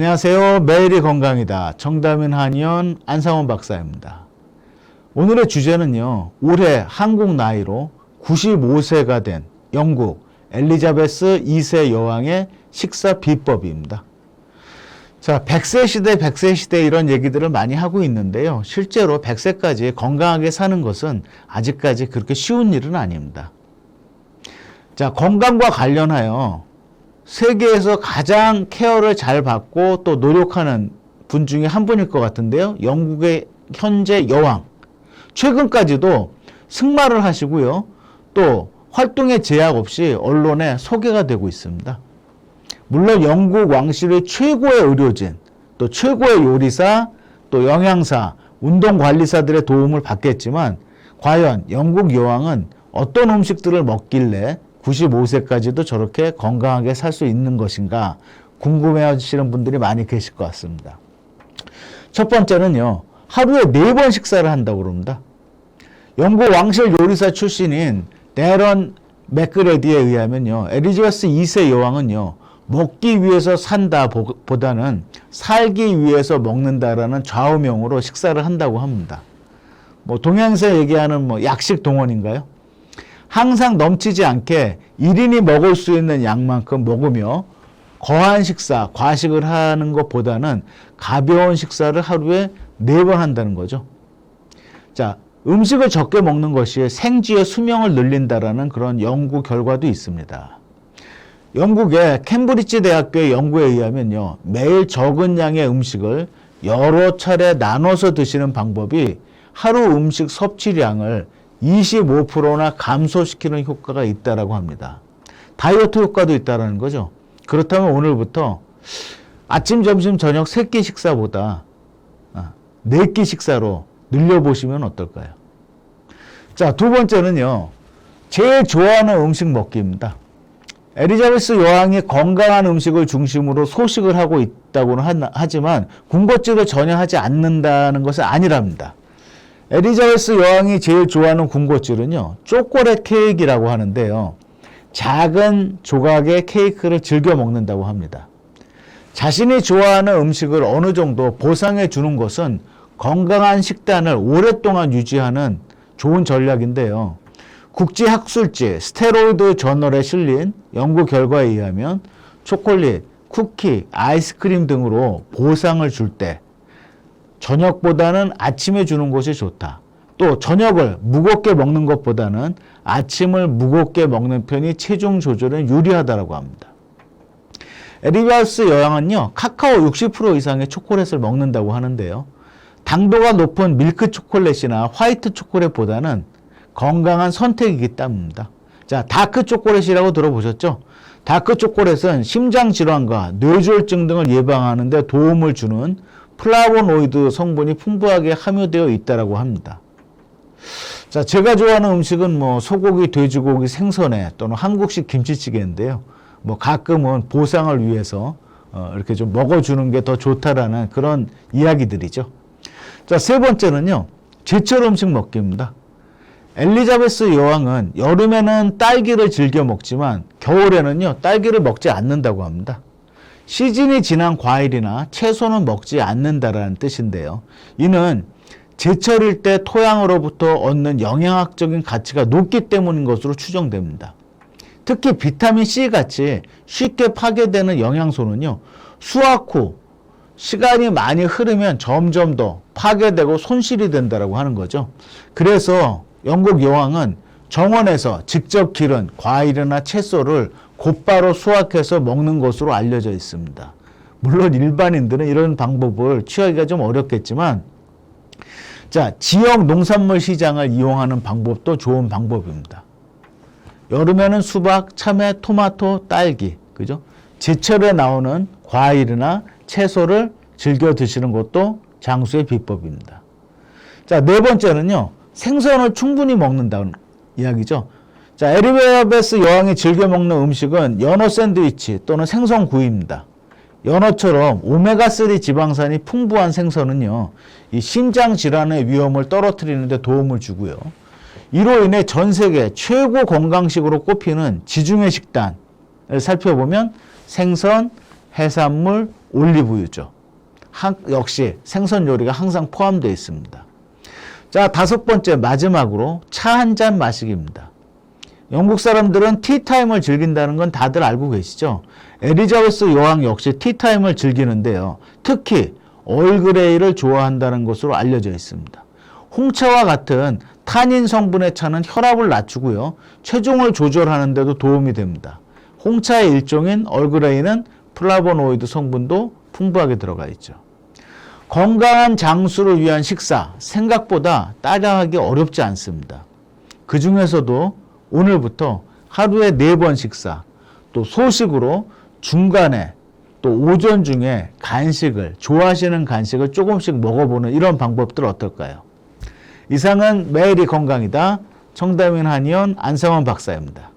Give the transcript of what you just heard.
안녕하세요. 매일이 건강이다. 정다민 한의원 안상원 박사입니다. 오늘의 주제는요. 올해 한국 나이로 95세가 된 영국 엘리자베스 2세 여왕의 식사 비법입니다. 자, 100세 시대, 100세 시대 이런 얘기들을 많이 하고 있는데요. 실제로 100세까지 건강하게 사는 것은 아직까지 그렇게 쉬운 일은 아닙니다. 자, 건강과 관련하여 세계에서 가장 케어를 잘 받고 또 노력하는 분 중에 한 분일 것 같은데요. 영국의 현재 여왕. 최근까지도 승마를 하시고요. 또 활동에 제약 없이 언론에 소개가 되고 있습니다. 물론 영국 왕실의 최고의 의료진, 또 최고의 요리사, 또 영양사, 운동관리사들의 도움을 받겠지만 과연 영국 여왕은 어떤 음식들을 먹길래 95세까지도 저렇게 건강하게 살 수 있는 것인가 궁금해하시는 분들이 많이 계실 것 같습니다. 첫 번째는요. 하루에 4번 식사를 한다고 그럽니다. 영국 왕실 요리사 출신인 데런 맥그레디에 의하면요. 엘리자베스 2세 여왕은요. 먹기 위해서 산다 보다는 살기 위해서 먹는다라는 좌우명으로 식사를 한다고 합니다. 동양에서 얘기하는 약식 동원인가요? 항상 넘치지 않게 1인이 먹을 수 있는 양만큼 먹으며 거한 식사, 과식을 하는 것보다는 가벼운 식사를 하루에 4번 한다는 거죠. 자, 음식을 적게 먹는 것이 생쥐의 수명을 늘린다라는 그런 연구 결과도 있습니다. 영국의 캠브리지 대학교의 연구에 의하면요. 매일 적은 양의 음식을 여러 차례 나눠서 드시는 방법이 하루 음식 섭취량을 25%나 감소시키는 효과가 있다라고 합니다. 다이어트 효과도 있다라는 거죠. 그렇다면 오늘부터 아침, 점심, 저녁 3끼 식사보다 4끼 식사로 늘려보시면 어떨까요? 자, 두 번째는요. 제일 좋아하는 음식 먹기입니다. 엘리자베스 여왕이 건강한 음식을 중심으로 소식을 하고 있다고는 하지만 군것질을 전혀 하지 않는다는 것은 아니랍니다. 엘리자베스 여왕이 제일 좋아하는 군것질은요. 초콜릿 케이크라고 하는데요. 작은 조각의 케이크를 즐겨 먹는다고 합니다. 자신이 좋아하는 음식을 어느 정도 보상해 주는 것은 건강한 식단을 오랫동안 유지하는 좋은 전략인데요. 국제학술지 스테로이드 저널에 실린 연구 결과에 의하면 초콜릿, 쿠키, 아이스크림 등으로 보상을 줄 때 저녁보다는 아침에 주는 것이 좋다. 또 저녁을 무겁게 먹는 것보다는 아침을 무겁게 먹는 편이 체중 조절에 유리하다고 합니다. 엘리자베스 여왕은요. 카카오 60% 이상의 초콜릿을 먹는다고 하는데요. 당도가 높은 밀크 초콜릿이나 화이트 초콜릿보다는 건강한 선택이기 때문입니다. 자, 다크 초콜릿이라고 들어보셨죠? 다크 초콜릿은 심장 질환과 뇌졸중 등을 예방하는 데 도움을 주는 플라보노이드 성분이 풍부하게 함유되어 있다고 합니다. 자, 제가 좋아하는 음식은 소고기, 돼지고기, 생선회 또는 한국식 김치찌개인데요. 가끔은 보상을 위해서 이렇게 좀 먹어주는 게 더 좋다라는 그런 이야기들이죠. 자, 세 번째는요. 제철 음식 먹기입니다. 엘리자베스 여왕은 여름에는 딸기를 즐겨 먹지만 겨울에는요. 딸기를 먹지 않는다고 합니다. 시즌이 지난 과일이나 채소는 먹지 않는다라는 뜻인데요. 이는 제철일 때 토양으로부터 얻는 영양학적인 가치가 높기 때문인 것으로 추정됩니다. 특히 비타민C 같이 쉽게 파괴되는 영양소는요. 수확 후 시간이 많이 흐르면 점점 더 파괴되고 손실이 된다고 하는 거죠. 그래서 영국 여왕은 정원에서 직접 기른 과일이나 채소를 곧바로 수확해서 먹는 것으로 알려져 있습니다. 물론 일반인들은 이런 방법을 취하기가 좀 어렵겠지만 자, 지역 농산물 시장을 이용하는 방법도 좋은 방법입니다. 여름에는 수박, 참외, 토마토, 딸기, 그죠? 제철에 나오는 과일이나 채소를 즐겨 드시는 것도 장수의 비법입니다. 자, 네 번째는요. 생선을 충분히 먹는다는 이야기죠. 자, 엘리자베스 여왕이 즐겨 먹는 음식은 연어 샌드위치 또는 생선구이입니다. 연어처럼 오메가3 지방산이 풍부한 생선은요, 이 심장 질환의 위험을 떨어뜨리는 데 도움을 주고요. 이로 인해 전 세계 최고 건강식으로 꼽히는 지중해 식단을 살펴보면 생선, 해산물, 올리브유죠. 역시 생선 요리가 항상 포함되어 있습니다. 자, 5번째 마지막으로 차 한 잔 마시기입니다. 영국 사람들은 티타임을 즐긴다는 건 다들 알고 계시죠? 엘리자베스 여왕 역시 티타임을 즐기는데요. 특히 얼그레이를 좋아한다는 것으로 알려져 있습니다. 홍차와 같은 타닌 성분의 차는 혈압을 낮추고요. 체중을 조절하는 데도 도움이 됩니다. 홍차의 일종인 얼그레이는 플라보노이드 성분도 풍부하게 들어가 있죠. 건강한 장수를 위한 식사, 생각보다 따라하기 어렵지 않습니다. 그 중에서도 오늘부터 하루에 4번 식사, 또 소식으로 중간에 또 오전 중에 간식을, 좋아하시는 간식을 조금씩 먹어보는 이런 방법들 어떨까요? 이상은 매일이 건강이다. 청담인 한의원 안상원 박사입니다.